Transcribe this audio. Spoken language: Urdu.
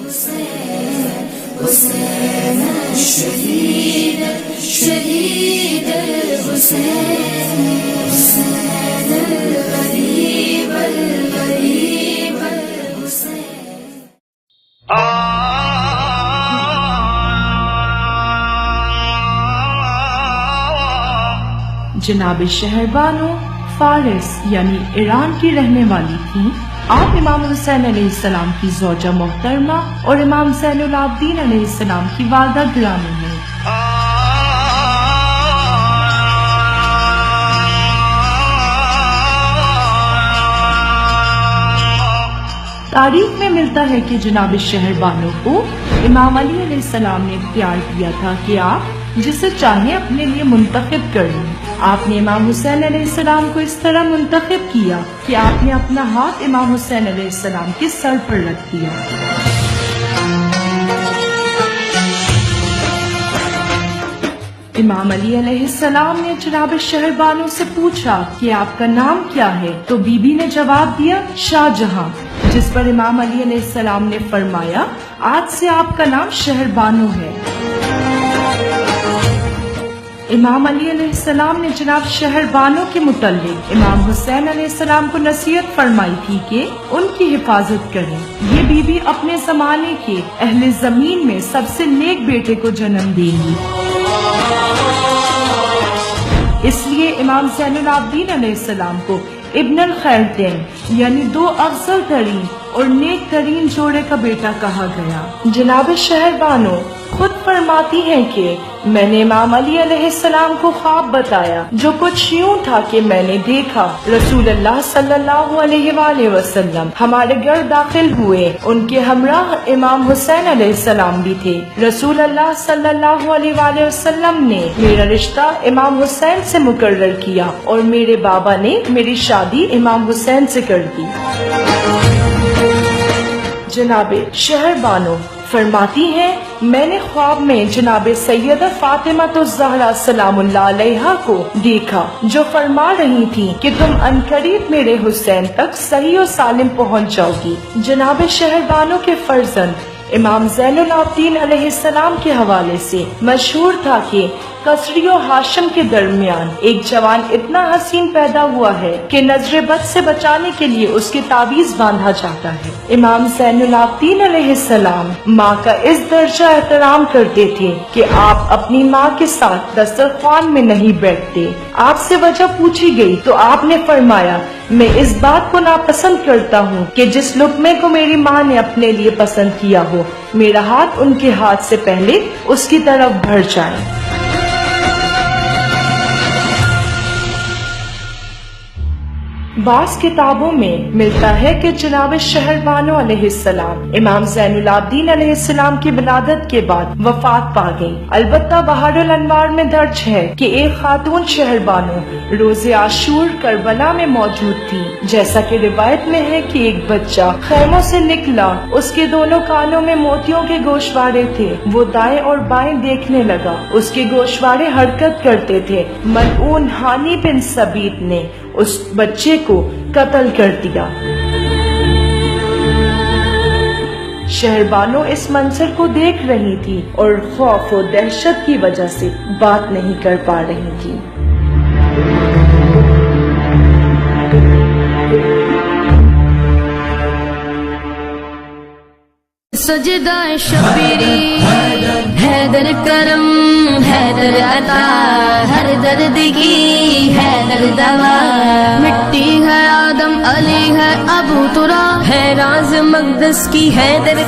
حسين الشهيد شهيد الحسين حسين الغريب الغريب الحسين. جناب شہربانو فارس یعنی ایران کی رہنے والی تھیں. آپ امام حسین علیہ السلام کی زوجہ محترمہ اور امام زین العابدین علیہ السلام کی والدہ گرامی ہیں. تاریخ میں ملتا ہے کہ جناب شہربانو کو امام علی علیہ السلام نے اختیار کیا تھا کہ آپ جسے چاہیں اپنے لیے منتخب کر لیں. آپ نے امام حسین علیہ السلام کو اس طرح منتخب کیا کہ آپ نے اپنا ہاتھ امام حسین علیہ السلام کے سر پر رکھ دیا. امام علی علیہ السلام نے جناب شہربانو سے پوچھا کہ آپ کا نام کیا ہے؟ تو بی بی نے جواب دیا شاہ جہاں، جس پر امام علی علیہ السلام نے فرمایا آج سے آپ کا نام شہربانو ہے. امام علی علیہ السلام نے جناب شہربانو کے متعلق امام حسین علیہ السلام کو نصیحت فرمائی تھی کہ ان کی حفاظت کریں. یہ بی بی اپنے زمانے کے اہل زمین میں سب سے نیک بیٹے کو جنم دیں گی. اس لیے امام زین العابدین علیہ السلام کو ابن الخیرتین یعنی دو افضل ترین اور نیک ترین جوڑے کا بیٹا کہا گیا. جناب شہربانو خود فرماتی ہیں کہ میں نے امام علی علیہ السلام کو خواب بتایا جو کچھ یوں تھا کہ میں نے دیکھا رسول اللہ صلی اللہ علیہ وآلہ وسلم ہمارے گھر داخل ہوئے. ان کے ہمراہ امام حسین علیہ السلام بھی تھے. رسول اللہ صلی اللہ علیہ وآلہ وسلم نے میرا رشتہ امام حسین سے مقرر کیا اور میرے بابا نے میری شادی امام حسین سے کر دی. جناب شہربانو فرماتی ہیں میں نے خواب میں جناب سیدہ فاطمہ الزہرا سلام اللہ علیہا کو دیکھا جو فرما رہی تھی کہ تم عنقریب میرے حسین تک صحیح و سالم پہنچ جاؤ گی. جناب شہربانو کے فرزند امام زین العابدین علیہ السلام کے حوالے سے مشہور تھا کہ کسری و ہاشم کے درمیان ایک جوان اتنا حسین پیدا ہوا ہے کہ نظر بد سے بچانے کے لیے اس کی تعویذ باندھا جاتا ہے. امام زین العابدین علیہ السلام ماں کا اس درجہ احترام کرتے تھے کہ آپ اپنی ماں کے ساتھ دسترخوان میں نہیں بیٹھتے. آپ سے وجہ پوچھی گئی تو آپ نے فرمایا میں اس بات کو ناپسند کرتا ہوں کہ جس لقمے کو میری ماں نے اپنے لیے پسند کیا ہو میرا ہاتھ ان کے ہاتھ سے پہلے اس کی طرف بڑھ جائے. بعض کتابوں میں ملتا ہے کہ جناب شہربانو علیہ السلام امام زین العابدین علیہ السلام کی ولادت کے بعد وفات پا گئی. البتہ بحر الانوار میں درج ہے کہ ایک خاتون شہربانو روز عاشور کربلا میں موجود تھی. جیسا کہ روایت میں ہے کہ ایک بچہ خیموں سے نکلا، اس کے دونوں کانوں میں موتیوں کے گوشوارے تھے. وہ دائیں اور بائیں دیکھنے لگا، اس کے گوشوارے حرکت کرتے تھے. ملعون ہانی بن ثبیت نے اس بچے کو قتل کر دیا. شہربانو اس منظر کو دیکھ رہی تھی اور خوف و دہشت کی وجہ سے بات نہیں کر پا رہی تھی. سجدہ شبیری حیدر کرم حیدر عطا ہر درد کی حیدر دوا. مٹی ہے آدم علی ہے ابو ترا ہے راز مقدس کی حیدر